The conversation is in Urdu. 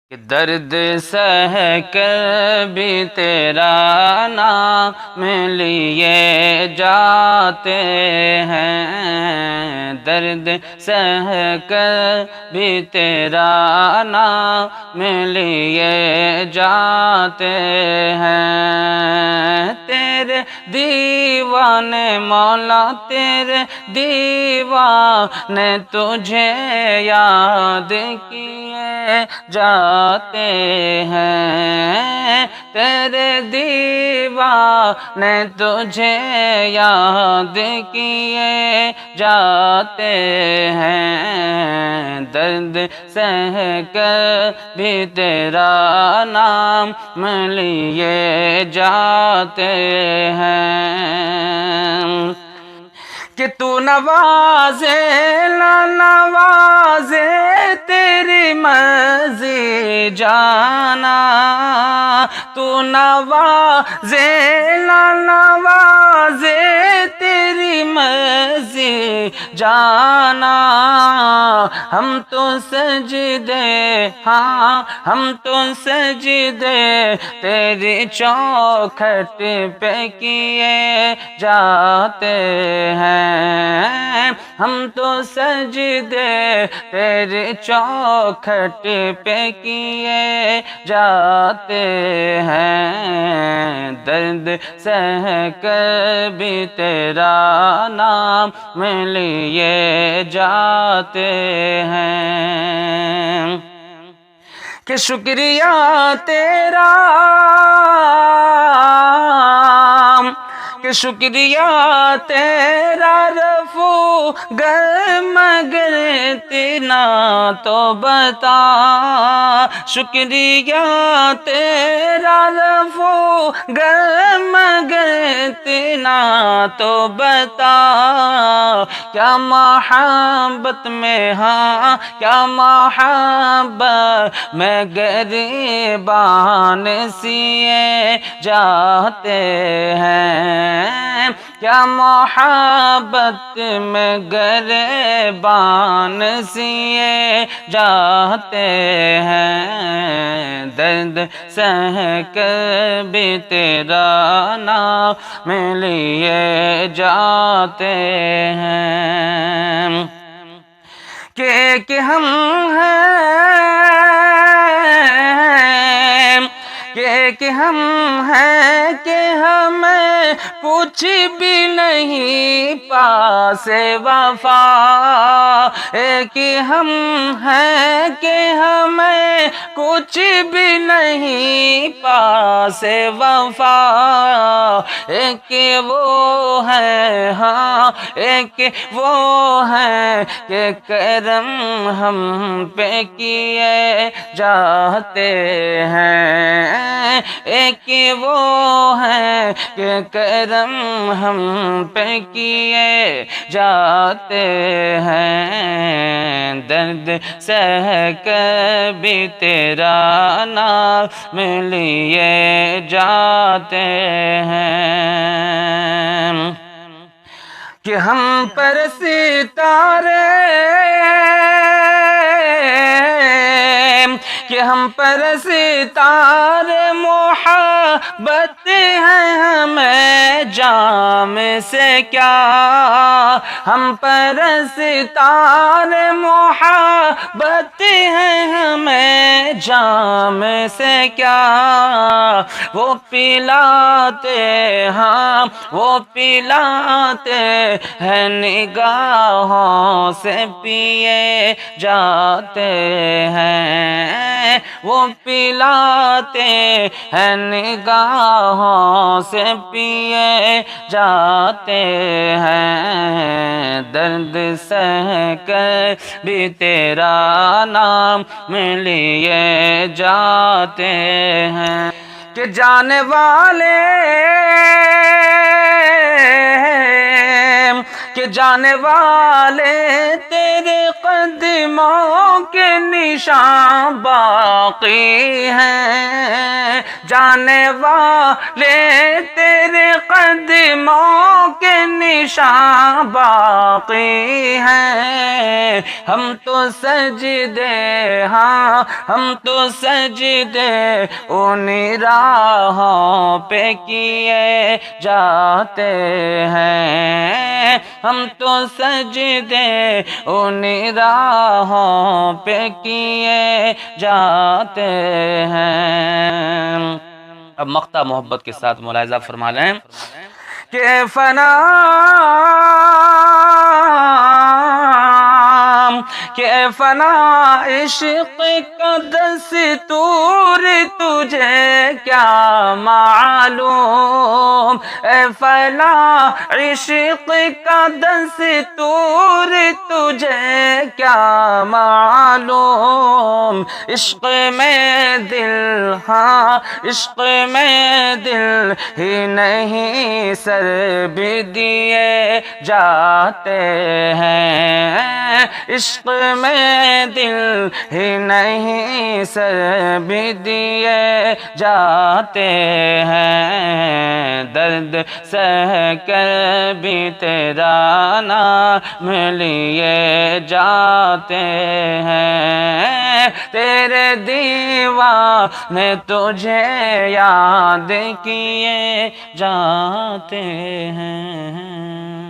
کہ درد سہ کر بھی تیرا نام لیے جاتے ہیں، درد سہ کر بھی تیرا نام لیے جاتے ہیں۔ تیرے دیوانے مولا تیرے دیوانے تجھے یاد کیے جاتے ہیں، تیرے دیوانے تجھے یاد کیے جاتے ہیں، درد سہ کر بھی تیرا نام لیے جاتے ہیں۔ کہ تو نوازے نہ نوازے تیری مرضی جانا، تو نوازے نہ نوازے تیری مرضی جانا، ہم تو سجدے ہاں ہم تو سجدے تیری چوکھٹ پہ کیے جاتے ہیں، ہم تو سجدے تیری چوکھٹ پہ کیے جاتے ہیں، درد سہ کر بھی تیرا نام لیے جاتے ہیں۔ کہ شکریہ تیرا کہ شکریہ تیرا رفو گر مگر اتنا تو بتا، شکریہ تیرا رفو گر مگر اتنا تو بتا، کیا محبت میں ہاں کیا محبت میں گریبان سیے جاتے ہیں، کیا محبت میں گریبان سیے جاتے ہیں، درد سہ کر بھی تیرا نام لیے جاتے ہیں۔ کہ ہم ہیں کہ ہم ہیں کہ ہمیں کچھ بھی نہیں پاس وفا، کہ ہم ہیں کہ ہمیں کچھ بھی نہیں پاس وفا، ایک وہ ہے ہاں ایک وہ ہے کہ کرم ہم پہ کیے جاتے ہیں، ایک وہ ہے کہ کرم ہم پہ کیے جاتے ہیں، درد سہ کر بھی تیرا نام لیے جاتے ہیں۔ کہ ہم پر ستارے کہ ہم پر ستارے محبت ہے ہمیں جام سے کیا، ہم پر ستارے محبت ہے ہمیں جام سے کیا، وہ پلاتے ہاں وہ پلاتے ہیں نگاہوں سے پیے جاتے ہیں، وہ پلاتے ہیں نگاہوں سے پیے جاتے ہیں، درد سہ کر بھی تیرا نام لیے جاتے ہیں۔ کہ جانے والے کہ جانے والے تیرے قدموں کے نشان باقی ہیں، جانے والے تیرے قدموں کے نشان باقی ہیں۔ ہم تو سجدے، ہاں ہم تو سجدے انہی راہوں پہ کیے جاتے ہیں، ہم تو سجدے انہی راہوں پہ کیے جاتے ہیں۔ اب مقطع محبت کے ساتھ ملاحظہ فرما لیں کہ فنا عشق کا دستور تجھے کیا معلوم، اے فنا عشق کا دستور تجھے کیا معلوم، عشق میں دل، ہاں عشق میں دل ہی نہیں سر بھی دیے جاتے ہیں، عشق میں دل ہی نہیں سر بھی دیے جاتے ہیں، درد سہ کر بھی تیرا نام لیے جاتے ہیں، تیرے دیوانے تجھے یاد کیے جاتے ہیں۔